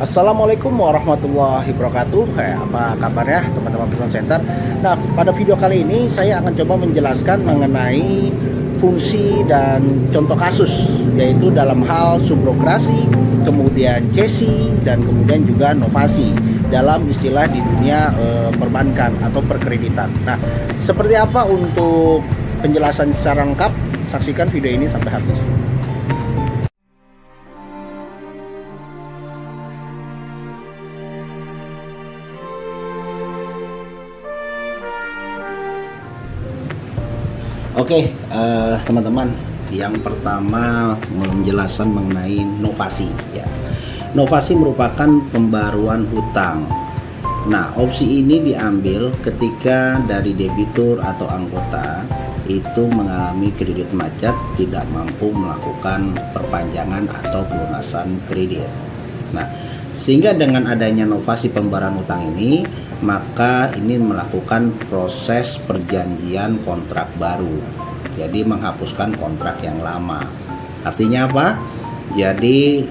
Assalamualaikum warahmatullahi wabarakatuh. Apa kabarnya teman-teman Pesan Center? Nah, pada video kali ini saya akan coba menjelaskan mengenai fungsi dan contoh kasus, yaitu dalam hal subrogasi, kemudian cesi, dan kemudian juga novasi dalam istilah di dunia perbankan atau perkreditan. Nah, seperti apa untuk penjelasan secara lengkap? Saksikan video ini sampai habis. Oke, teman-teman, yang pertama menjelaskan mengenai novasi ya. Novasi merupakan pembaruan hutang. Nah, opsi ini diambil ketika dari debitur atau anggota itu mengalami kredit macet, tidak mampu melakukan perpanjangan atau pelunasan kredit. Nah, sehingga dengan adanya novasi pembaruan hutang ini, maka ini melakukan proses perjanjian kontrak baru. Jadi menghapuskan kontrak yang lama. Artinya apa? Jadi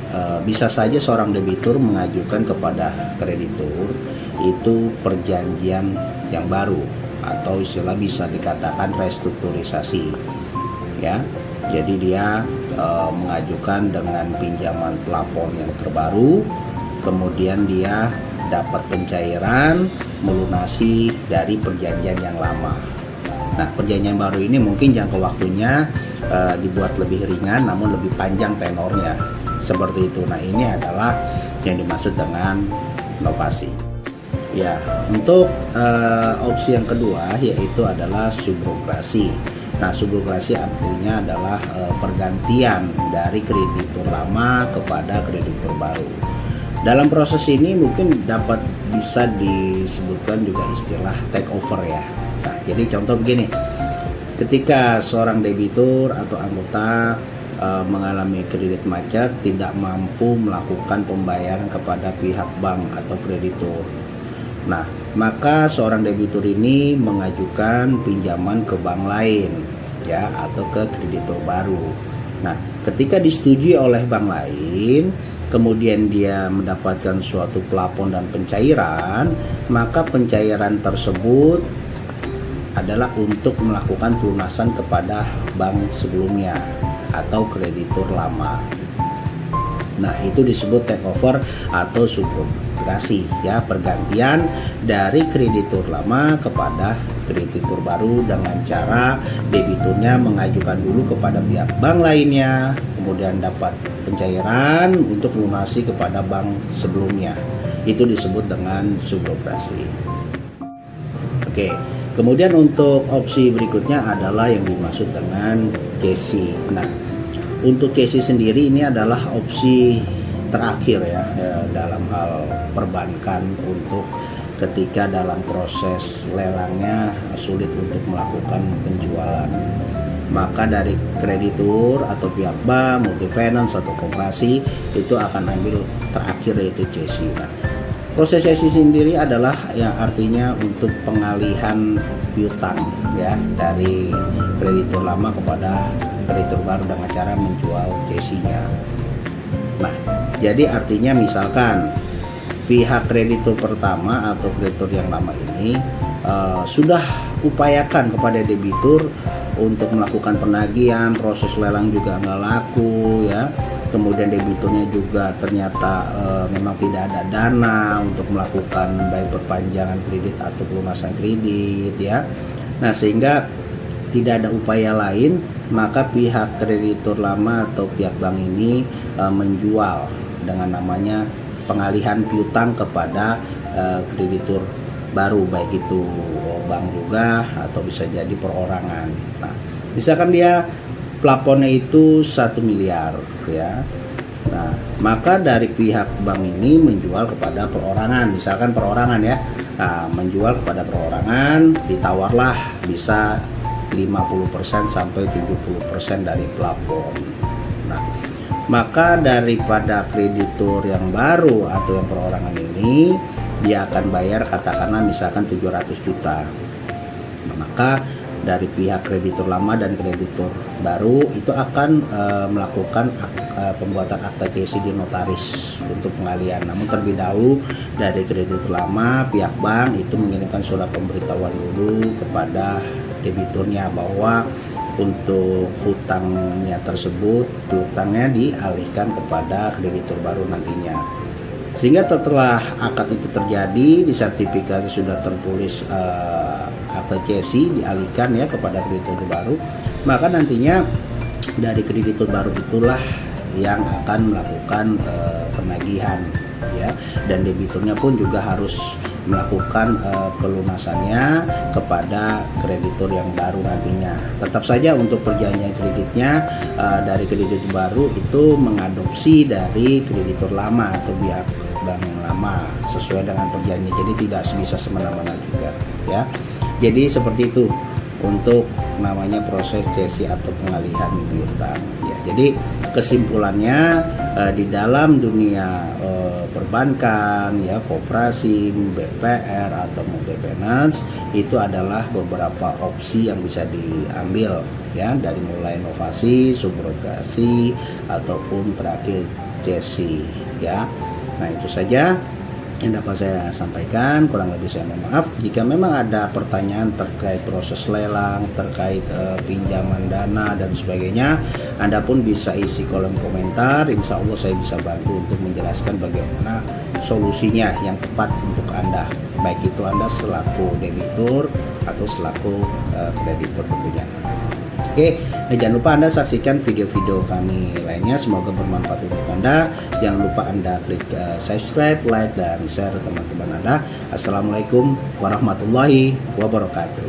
bisa saja seorang debitur mengajukan kepada kreditur itu perjanjian yang baru, atau istilah bisa dikatakan restrukturisasi. Ya. Jadi dia mengajukan dengan pinjaman plafon yang terbaru, kemudian dia dapat pencairan melunasi dari perjanjian yang lama. Nah, perjanjian baru ini mungkin jangka waktunya dibuat lebih ringan namun lebih panjang tenornya. Seperti itu. Nah, ini adalah yang dimaksud dengan novasi. Ya, untuk opsi yang kedua yaitu adalah subrogasi. Nah, subrogasi artinya adalah pergantian dari kreditur lama kepada kreditur baru. Dalam proses ini mungkin bisa disebutkan juga istilah take over ya. Nah, jadi contoh begini, ketika seorang debitur atau anggota mengalami kredit macet, tidak mampu melakukan pembayaran kepada pihak bank atau kreditur. Nah, maka seorang debitur ini mengajukan pinjaman ke bank lain ya, atau ke kreditur baru. Nah, ketika disetujui oleh bank lain, kemudian dia mendapatkan suatu plafon dan pencairan, maka pencairan tersebut adalah untuk melakukan pelunasan kepada bank sebelumnya atau kreditur lama. Nah, itu disebut take over atau subrogasi ya, pergantian dari kreditur lama kepada kreditur baru dengan cara debiturnya mengajukan dulu kepada pihak bank lainnya, kemudian dapat pencairan untuk lunasi kepada bank sebelumnya. Itu disebut dengan subrogasi. Oke, kemudian untuk opsi berikutnya adalah yang dimaksud dengan cesi. Nah, untuk cesi sendiri ini adalah opsi terakhir ya dalam hal perbankan untuk ketika dalam proses lelangnya sulit untuk melakukan penjualan. Maka dari kreditur atau pihak bank, multifinance atau koperasi itu akan ambil terakhir yaitu cesi. Nah, proses cesi sendiri adalah yang artinya untuk pengalihan piutang ya dari kreditur lama kepada kreditur baru dengan cara menjual cesinya. Nah, jadi artinya misalkan pihak kreditur pertama atau kreditur yang lama ini sudah upayakan kepada debitur untuk melakukan penagihan, proses lelang juga nggak laku ya, kemudian debiturnya juga ternyata memang tidak ada dana untuk melakukan baik perpanjangan kredit atau pelunasan kredit ya. Nah, sehingga tidak ada upaya lain, maka pihak kreditur lama atau pihak bank ini menjual dengan namanya pengalihan piutang kepada kreditur baru, baik itu bank juga atau bisa jadi perorangan. Nah, misalkan dia plafonnya itu 1 miliar ya. Nah, maka dari pihak bank ini menjual kepada perorangan, misalkan perorangan ya. Nah, menjual kepada perorangan, ditawarlah bisa 50% sampai 70% dari plafon. Nah, maka daripada kreditur yang baru atau yang perorangan ini, dia akan bayar katakanlah misalkan 700 juta. Nah, maka dari pihak kreditur lama dan kreditur baru itu akan melakukan pembuatan akta cesi di notaris untuk pengalihan. Namun terlebih dahulu dari kreditur lama pihak bank itu mengirimkan surat pemberitahuan dulu kepada debiturnya bahwa untuk hutangnya tersebut, hutangnya dialihkan kepada kreditur baru nantinya. Sehingga setelah akad itu terjadi, di sertifikasi sudah tertulis akta cesi dialihkan ya kepada kreditur baru, maka nantinya dari kreditur baru itulah yang akan melakukan penagihan ya, dan debiturnya pun juga harus melakukan pelunasannya kepada kreditur yang baru nantinya. Tetap saja untuk perjanjian kreditnya dari kreditur baru itu mengadopsi dari kreditur lama atau pihak bank yang lama sesuai dengan perjanjian, jadi tidak bisa semena-mena juga ya. Jadi seperti itu untuk namanya proses cesi atau pengalihan piutang ya. Jadi kesimpulannya di dalam dunia perbankan ya, koperasi, BPR atau multi-finance itu adalah beberapa opsi yang bisa diambil ya, dari mulai inovasi, subrogasi ataupun terakhir cesi ya. Nah itu saja yang dapat saya sampaikan, kurang lebih saya mohon maaf. Jika memang ada pertanyaan terkait proses lelang, terkait pinjaman dana dan sebagainya, Anda pun bisa isi kolom komentar. Insya Allah saya bisa bantu untuk menjelaskan bagaimana solusinya yang tepat untuk Anda, baik itu Anda selaku debitur atau selaku kreditur tentunya. Oke, jangan lupa Anda saksikan video-video kami lainnya, semoga bermanfaat untuk Anda. Jangan lupa Anda klik subscribe, like, dan share teman-teman Anda. Assalamualaikum warahmatullahi wabarakatuh.